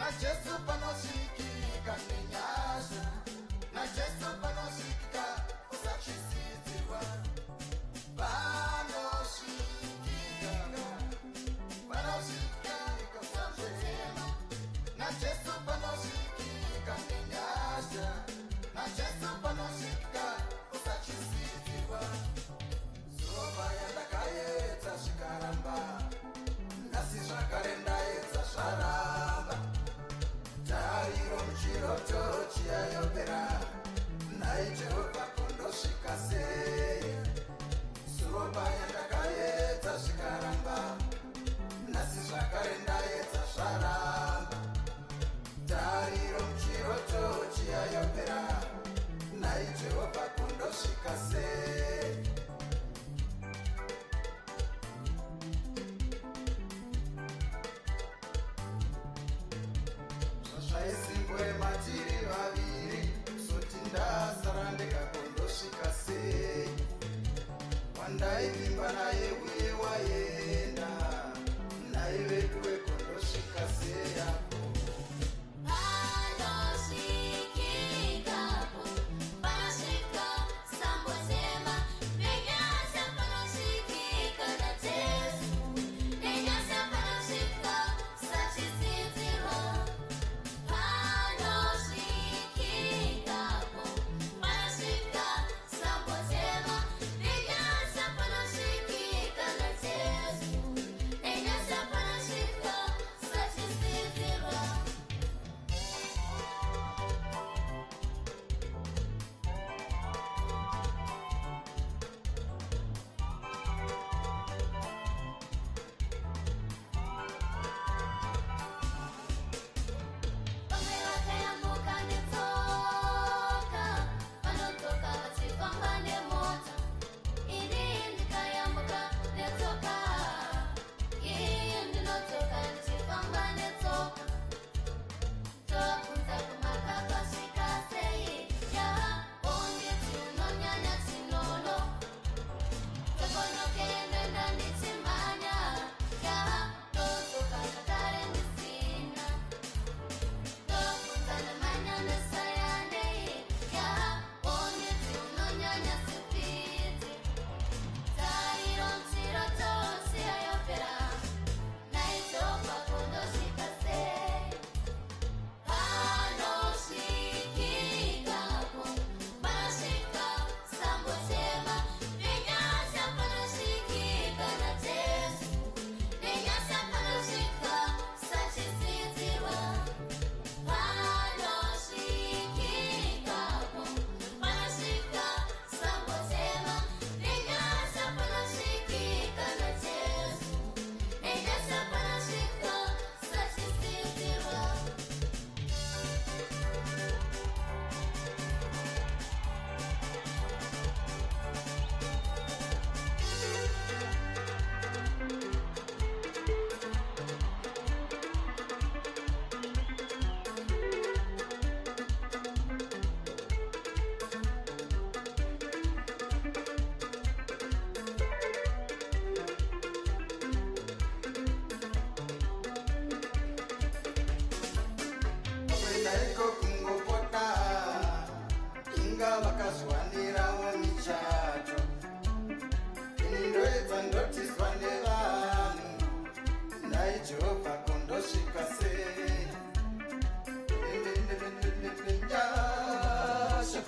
na Jesu panosvikika nenyasha, na Jesu panosvikika usachisidziwa, panosvikika usachema, na Jesu panosvikika nenyasha, na Jesu panosvikika usachisidziwa. Zuva yandakaedza zvikaramba, nhasi zvakare ndaedza zvaramba. Tariro muchiroto chiyayopera, nhai Jehovha kundosvika sei? Zuva yandakaedza zvikaramba, nhasi zvakare ndaedza zvaramba. Tariro muchiroto chiyayopera, nhai Jehovha kundosvika sei? Matiri vaviri soti ndasara ndikakondosvika sei? Wandaivimba naye uye waenda, naye vedu vekondosvika sei apo? Vakazwanirawo michato, indoedza ndotiswa nevanhu, nhai Jehovha kundosvika sei? Nyasha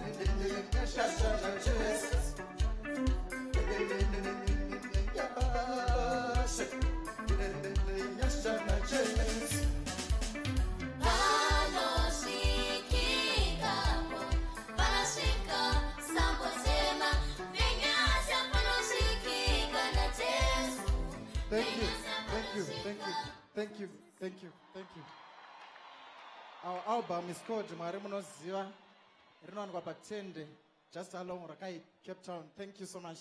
naJesu, nyasha naJesu. Thank you. Our album is called Mwari Munoziva. Rinowanikwa paTende, just along Rakai, Cape Town. Thank you so much.